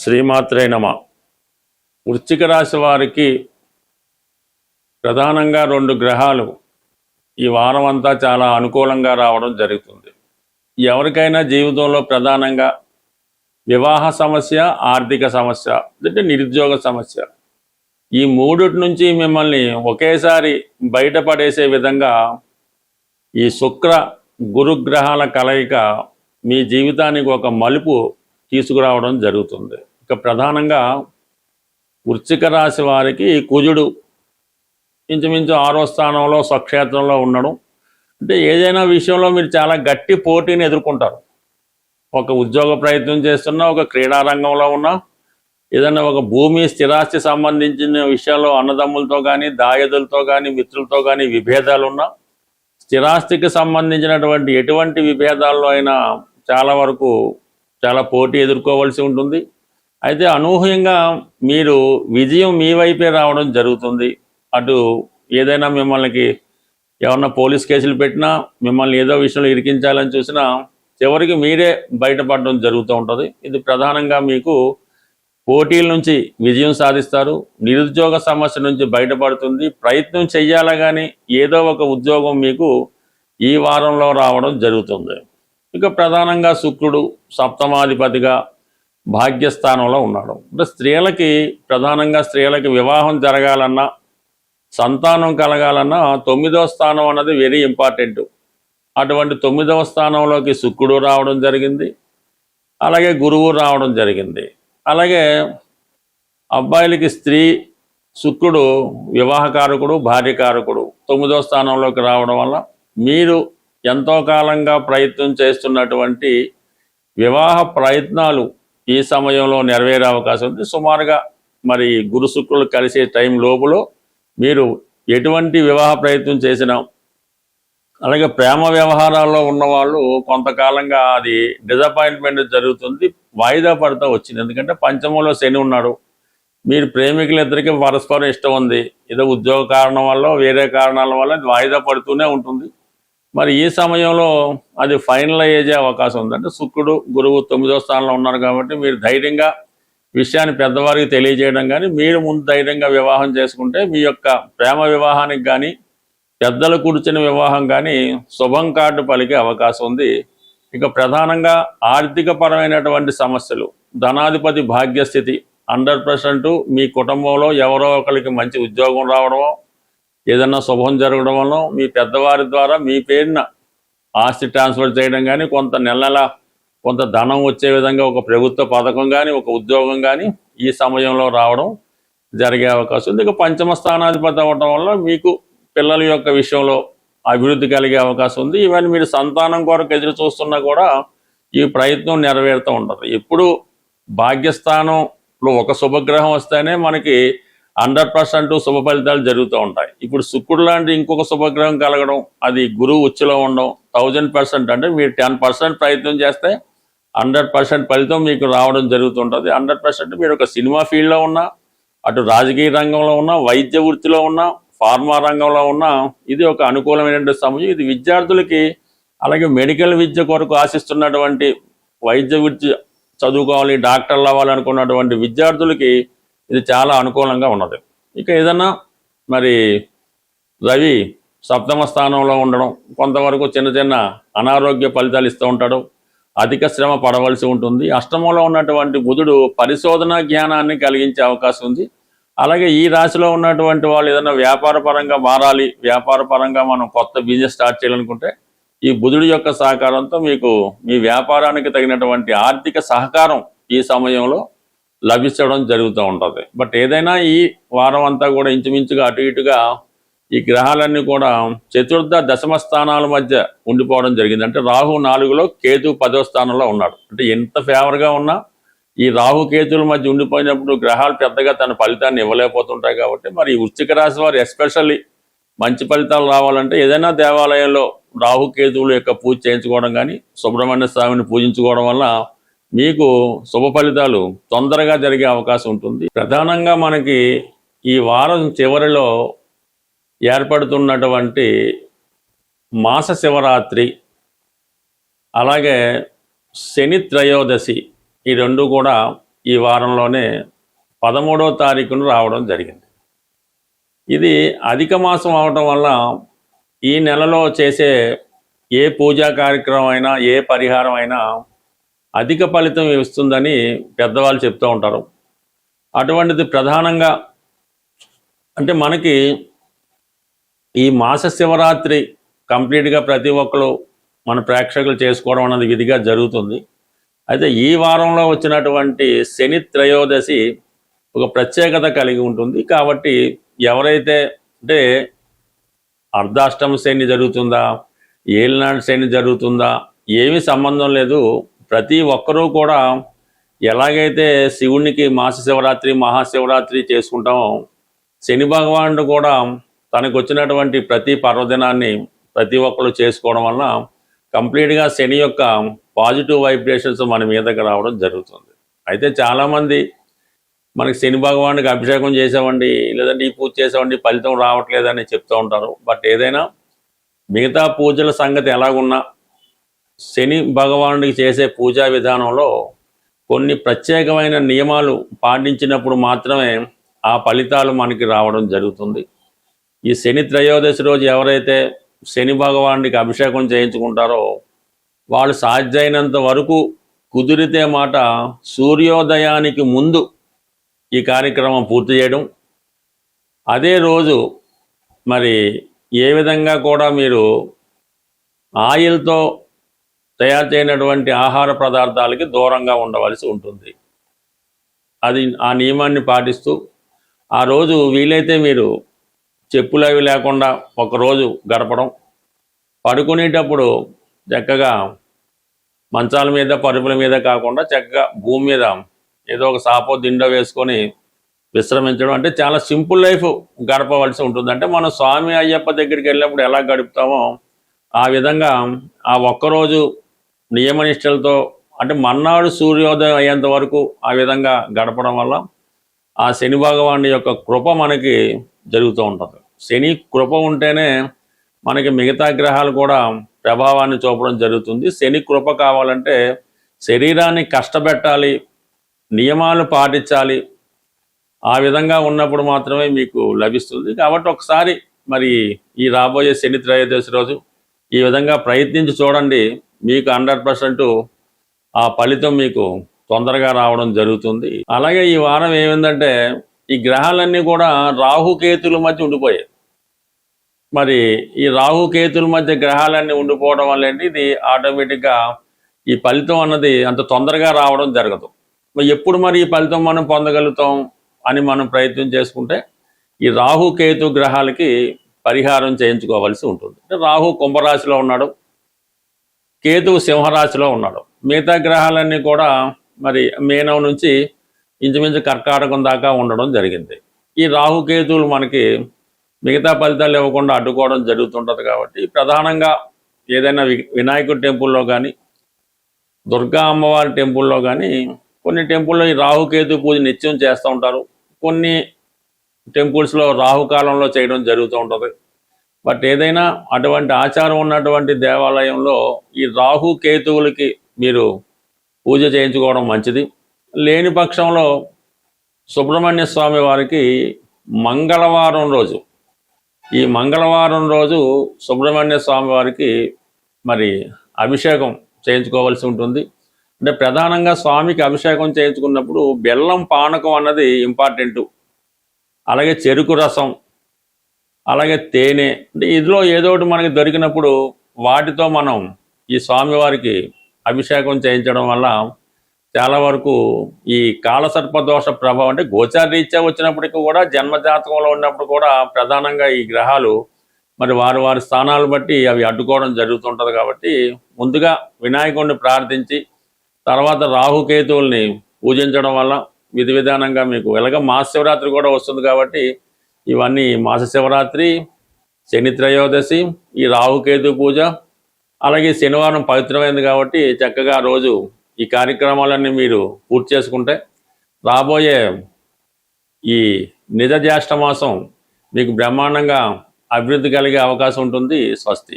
శ్రీమాత్రే నమ. వృశ్చిక రాశి వారికి ప్రధానంగా 2 గ్రహాలు ఈ వారం అంతా చాలా అనుకూలంగా రావడం జరుగుతుంది. ఎవరికైనా జీవితంలో ప్రధానంగా వివాహ సమస్య, ఆర్థిక సమస్య, అంటే నిరుద్యోగ సమస్య, ఈ మూడిటి నుంచి మిమ్మల్ని ఒకేసారి బయటపడేసే విధంగా ఈ శుక్ర గురుగ్రహాల కలయిక మీ జీవితానికి ఒక మలుపు తీసుకురావడం జరుగుతుంది. ఇక ప్రధానంగా వృశ్చిక రాశి వారికి కుజుడు ఇంచుమించు 6వ స్థానంలో స్వక్షేత్రంలో ఉండడం అంటే ఏదైనా విషయంలో మీరు చాలా గట్టి పోటీని ఎదుర్కొంటారు. ఒక ఉద్యోగ ప్రయత్నం చేస్తున్నా, ఒక క్రీడా రంగంలో ఉన్నా, ఏదైనా ఒక భూమి స్థిరాస్తి సంబంధించిన విషయాల్లో అన్నదమ్ములతో కానీ, దాయదులతో కానీ, మిత్రులతో కానీ విభేదాలు ఉన్నా, స్థిరాస్తికి సంబంధించినటువంటి ఎటువంటి విభేదాల్లో అయినా చాలా వరకు చాలా పోటీ ఎదుర్కోవాల్సి ఉంటుంది. అయితే అనూహ్యంగా మీరు విజయం మీ వైపే రావడం జరుగుతుంది. అటు ఏదైనా మిమ్మల్ని ఏమన్నా పోలీస్ కేసులు పెట్టినా, మిమ్మల్ని ఏదో విషయంలో ఇరికించాలని చూసినా చివరికి మీరే బయటపడడం జరుగుతూ ఉంటుంది. ఇది ప్రధానంగా మీకు పోటీల నుంచి విజయం సాధిస్తారు. నిరుద్యోగ సమస్య నుంచి బయటపడుతుంది. ప్రయత్నం చెయ్యాలా కానీ ఏదో ఒక ఉద్యోగం మీకు ఈ వారంలో రావడం జరుగుతుంది. ఇక ప్రధానంగా శుక్రుడు సప్తమాధిపతిగా భాగ్యస్థానంలో ఉన్నాడు. అంటే స్త్రీలకి ప్రధానంగా స్త్రీలకి వివాహం జరగాలన్నా, సంతానం కలగాలన్నా 9వ స్థానం అన్నది వెరీ ఇంపార్టెంట్. అటువంటి 9వ స్థానంలోకి శుక్రుడు రావడం జరిగింది, అలాగే గురువు రావడం జరిగింది. అలాగే అబ్బాయిలకి స్త్రీ శుక్రుడు వివాహకారకుడు, భార్యకారకుడు 9వ స్థానంలోకి రావడం వల్ల మీరు ఎంతో కాలంగా ప్రయత్నం చేస్తున్నటువంటి వివాహ ప్రయత్నాలు ఈ సమయంలో నెరవేరే అవకాశం ఉంది. సుమారుగా మరి గురు శుక్రులు కలిసే టైం లోపల మీరు ఎటువంటి వివాహ ప్రయత్నం చేసినా, అలాగే ప్రేమ వ్యవహారాల్లో ఉన్నవాళ్ళు కొంతకాలంగా అది డిసప్పాయింట్మెంట్ జరుగుతుంది, వాయిదా పడుతూ వచ్చింది. ఎందుకంటే పంచమంలో శని ఉన్నాడు. మీరు ప్రేమికులిద్దరికీ పరస్పరం ఇష్టం ఉంది, ఏదో ఉద్యోగ కారణం వల్ల వేరే కారణాల వల్ల వాయిదా పడుతూనే ఉంటుంది. మరి ఈ సమయంలో అది ఫైనల్ అయ్యే అవకాశం ఉంది. అంటే శుక్రుడు గురువు 9వ స్థానంలో ఉన్నారు కాబట్టి మీరు ధైర్యంగా విషయాన్ని పెద్దవారికి తెలియజేయడం కానీ, మీరు ముందు ధైర్యంగా వివాహం చేసుకుంటే మీ యొక్క ప్రేమ వివాహానికి కానీ, పెద్దలు కూర్చుని వివాహం కానీ శుభం కార్డు పలికే అవకాశం ఉంది. ఇక ప్రధానంగా ఆర్థిక పరమైనటువంటి సమస్యలు, ధనాధిపతి భాగ్యస్థితి 100% మీ కుటుంబంలో ఎవరో ఒకరికి మంచి ఉద్యోగం రావడమో, ఏదన్నా శుభం జరగడం వల్ల మీ పెద్దవారి ద్వారా మీ పేరున ఆస్తి ట్రాన్స్ఫర్ చేయడం కానీ, కొంత నెల కొంత ధనం వచ్చే విధంగా ఒక ప్రభుత్వ పథకం కానీ, ఒక ఉద్యోగం కానీ ఈ సమయంలో రావడం జరిగే అవకాశం ఉంది. ఇక పంచమ స్థానాధిపతి అవ్వడం వల్ల మీకు పిల్లల యొక్క విషయంలో అభివృద్ధి కలిగే అవకాశం ఉంది. ఇవన్నీ మీరు సంతానం కొరకు ఎదురు చూస్తున్నా కూడా ఈ ప్రయత్నం నెరవేరుతూ ఉంటుంది. ఎప్పుడు భాగ్యస్థానంలో ఒక శుభగ్రహం వస్తేనే మనకి 100% శుభ ఫలితాలు జరుగుతూ ఉంటాయి. ఇప్పుడు శుక్రుడు లాంటి ఇంకొక శుభగ్రహం కలగడం, అది గురువు ఉచ్చులో ఉండడం 1000%. అంటే మీరు 10% ప్రయత్నం చేస్తే 100% ఫలితం మీకు రావడం జరుగుతుంటుంది. 100% మీరు ఒక సినిమా ఫీల్డ్లో ఉన్నా, అటు రాజకీయ రంగంలో ఉన్నా, వైద్య వృత్తిలో ఉన్నా, ఫార్మా రంగంలో ఉన్నా ఇది ఒక అనుకూలమైనటువంటి సమయం. ఇది విద్యార్థులకి, అలాగే మెడికల్ విద్య కొరకు ఆశిస్తున్నటువంటి, వైద్య వృత్తి చదువుకోవాలి, డాక్టర్లు అవ్వాలనుకున్నటువంటి విద్యార్థులకి ఇది చాలా అనుకూలంగా ఉన్నది. ఇక ఏదన్నా మరి రవి 7వ స్థానంలో ఉండడం కొంతవరకు చిన్న చిన్న అనారోగ్య ఫలితాలు ఇస్తూ ఉంటాడు, అధిక శ్రమ పడవలసి ఉంటుంది. అష్టమంలో ఉన్నటువంటి బుధుడు పరిశోధన జ్ఞానాన్ని కలిగించే అవకాశం ఉంది. అలాగే ఈ రాశిలో ఉన్నటువంటి వాళ్ళు ఏదైనా వ్యాపార పరంగా మారాలి, వ్యాపార పరంగా మనం కొత్త బిజినెస్ స్టార్ట్ చేయాలనుకుంటే ఈ బుధుడి యొక్క సహకారంతో మీకు మీ వ్యాపారానికి తగినటువంటి ఆర్థిక సహకారం ఈ సమయంలో లభించడం జరుగుతూ ఉంటుంది. బట్ ఏదైనా ఈ వారం అంతా కూడా ఇంచుమించుగా అటు ఇటుగా ఈ గ్రహాలన్నీ కూడా చతుర్థ దశమ స్థానాల మధ్య ఉండిపోవడం జరిగింది. అంటే రాహు 4లో, కేతు 10వ స్థానంలో ఉన్నాడు. అంటే ఎంత ఫేవర్గా ఉన్నా ఈ రాహు కేతుల మధ్య ఉండిపోయినప్పుడు గ్రహాలు పెద్దగా తన ఫలితాన్ని ఇవ్వలేకపోతుంటాయి. కాబట్టి మరి ఈ వృశ్చిక రాశి వారు ఎస్పెషల్లీ మంచి ఫలితాలు రావాలంటే ఏదైనా దేవాలయంలో రాహు కేతువుల యొక్క పూజ చేయించుకోవడం కానీ, సుబ్రహ్మణ్య స్వామిని పూజించుకోవడం వల్ల మీకు శుభ ఫలితాలు తొందరగా జరిగే అవకాశం ఉంటుంది. ప్రధానంగా మనకి ఈ వారం చివరిలో ఏర్పడుతున్నటువంటి మాస శివరాత్రి, అలాగే శని త్రయోదశి, ఈ రెండు కూడా ఈ వారంలోనే 13వ తారీఖున రావడం జరిగింది. ఇది అధిక మాసం అవడం వల్ల ఈ నెలలో చేసే ఏ పూజా కార్యక్రమం అయినా, ఏ పరిహారం అయినా అధిక ఫలితం ఇస్తుందని పెద్దవాళ్ళు చెప్తూ ఉంటారు. అటువంటిది ప్రధానంగా అంటే మనకి ఈ మాస శివరాత్రి కంప్లీట్గా ప్రతి ఒక్కరు మన ప్రేక్షకులు చేసుకోవడం అన్నది విధిగా జరుగుతుంది. అయితే ఈ వారంలో వచ్చినటువంటి శని త్రయోదశి ఒక ప్రత్యేకత కలిగి ఉంటుంది. కాబట్టి ఎవరైతే అంటే అర్ధాష్టమ శని జరుగుతుందా, ఏలినాడు శని జరుగుతుందా, ఏమీ సంబంధం లేదు. ప్రతి ఒక్కరూ కూడా ఎలాగైతే శివునికి మాస శివరాత్రి, మహాశివరాత్రి చేసుకుంటామో, శని భగవానుడు కూడా తనకు వచ్చినటువంటి ప్రతి పర్వదినాన్ని ప్రతి ఒక్కరు చేసుకోవడం వల్ల కంప్లీట్గా శని యొక్క పాజిటివ్ వైబ్రేషన్స్ మన మీదకి రావడం జరుగుతుంది. అయితే చాలామంది మనకి శని భగవానుడికి అభిషేకం చేసామండి, లేదంటే ఈ పూజ చేసామండి, ఫలితం రావట్లేదని చెప్తూ ఉంటారు. బట్ ఏదైనా మిగతా పూజల సంగతి ఎలాగున్నా శని భగవానుడికి చేసే పూజా విధానంలో కొన్ని ప్రత్యేకమైన నియమాలు పాటించినప్పుడు మాత్రమే ఆ ఫలితాలు మనకి రావడం జరుగుతుంది. ఈ శని త్రయోదశి రోజు ఎవరైతే శని భగవానుడికి అభిషేకం చేయించుకుంటారో వాళ్ళు సాధ్యమైనంత వరకు కుదిరితే మాట సూర్యోదయానికి ముందు ఈ కార్యక్రమం పూర్తి చేయడం. అదే రోజు మరి ఏ విధంగా కూడా మీరు ఆయిల్తో తయారు చేయనటువంటి ఆహార పదార్థాలకి దూరంగా ఉండవలసి ఉంటుంది. అది ఆ నియమాన్ని పాటిస్తూ ఆ రోజు వీలైతే మీరు చెప్పులు అవి లేకుండా ఒకరోజు గడపడం, పడుకునేటప్పుడు చక్కగా మంచాల మీద పరుపుల మీద కాకుండా చక్కగా భూమి మీద ఏదో ఒక సాపో దిండో వేసుకొని విశ్రమించడం. అంటే చాలా సింపుల్ లైఫ్ గడపవలసి ఉంటుంది. అంటే మనం స్వామి అయ్యప్ప దగ్గరికి వెళ్ళినప్పుడు ఎలా గడుపుతామో ఆ విధంగా ఆ ఒక్కరోజు నియమనిష్టలతో అంటే మన్నాడు సూర్యోదయం అయ్యేంత వరకు ఆ విధంగా గడపడం వల్ల ఆ శని భగవానుడి యొక్క కృప మనకి జరుగుతూ ఉంటుంది. శని కృప ఉంటేనే మనకి మిగతా గ్రహాలు కూడా ప్రభావాన్ని చూపడం జరుగుతుంది. శని కృప కావాలంటే శరీరాన్ని కష్టపెట్టాలి, నియమాలు పాటించాలి. ఆ విధంగా ఉన్నప్పుడు మాత్రమే మీకు లభిస్తుంది. కాబట్టి ఒకసారి మరి ఈ రాబోయే శని త్రయోదశి రోజు ఈ విధంగా ప్రయత్నించి చూడండి. మీకు 100% ఆ ఫలితం మీకు తొందరగా రావడం జరుగుతుంది. అలాగే ఈ వారం ఏమైందంటే ఈ గ్రహాలన్నీ కూడా రాహుకేతుల మధ్య ఉండిపోయాయి. మరి ఈ రాహుకేతుల మధ్య గ్రహాలన్నీ ఉండిపోవడం వల్ల ఏంటి ఇది ఆటోమేటిక్గా ఈ ఫలితం అన్నది అంత తొందరగా రావడం జరగదు. మరి ఎప్పుడు మరి ఈ ఫలితం మనం పొందగలుగుతాం అని మనం ప్రయత్నం చేసుకుంటే ఈ రాహుకేతు గ్రహాలకి పరిహారం చేయించుకోవాల్సి ఉంటుంది. అంటే రాహు కుంభరాశిలో ఉన్నాడు, కేతువు సింహరాశిలో ఉన్నాడు. మిగతా గ్రహాలన్నీ కూడా మరి మీనం నుంచి ఇంచుమించు కర్కాటకం దాకా ఉండడం జరిగింది. ఈ రాహుకేతువులు మనకి మిగతా ఫలితాలు ఇవ్వకుండా అడ్డుకోవడం జరుగుతుంటుంది. కాబట్టి ప్రధానంగా ఏదైనా వినాయకుడి టెంపుల్లో కానీ, దుర్గా అమ్మవారి టెంపుల్లో కానీ, కొన్ని టెంపుల్లో ఈ రాహుకేతు పూజ నిత్యం చేస్తూ ఉంటారు. కొన్ని టెంపుల్స్లో రాహుకాలంలో చేయడం జరుగుతూ ఉంటుంది. బట్ ఏదైనా అటువంటి ఆచారం ఉన్నటువంటి దేవాలయంలో ఈ రాహుకేతువులకి మీరు పూజ చేయించుకోవడం మంచిది. లేని పక్షంలో సుబ్రహ్మణ్య స్వామి వారికి మంగళవారం రోజు, ఈ మంగళవారం రోజు సుబ్రహ్మణ్య స్వామి వారికి మరి అభిషేకం చేయించుకోవాల్సి ఉంటుంది. అంటే ప్రధానంగా స్వామికి అభిషేకం చేయించుకున్నప్పుడు బెల్లం పానకం అన్నది ఇంపార్టెంటు. అలాగే చెరుకు రసం, అలాగే తేనె, అంటే ఇందులో ఏదో ఒకటి మనకి దొరికినప్పుడు వాటితో మనం ఈ స్వామివారికి అభిషేకం చేయించడం వల్ల చాలా వరకు ఈ కాలసర్పదోష ప్రభావం అంటే గోచార రీత్యా వచ్చినప్పటికీ కూడా జన్మజాతకంలో ఉన్నప్పుడు కూడా ప్రధానంగా ఈ గ్రహాలు మరి వారి వారి స్థానాలు బట్టి అవి అడ్డుకోవడం జరుగుతుంటుంది. కాబట్టి ముందుగా వినాయకుడిని ప్రార్థించి తర్వాత రాహుకేతువుల్ని పూజించడం వల్ల విధి విధానంగా మీకు ఎలాగ మాస శివరాత్రి కూడా వస్తుంది. కాబట్టి ఇవన్నీ మాస శివరాత్రి, శని త్రయోదశి, ఈ రాహుకేతు పూజ, అలాగే శనివారం పవిత్రమైనది కాబట్టి చక్కగా రోజు ఈ కార్యక్రమాలన్నీ మీరు పూర్తి చేసుకుంటే రాబోయే ఈ నిజ జ్యేష్ఠ మాసం మీకు బ్రహ్మాండంగా అభివృద్ధి కలిగే అవకాశం ఉంటుంది. స్వస్తి.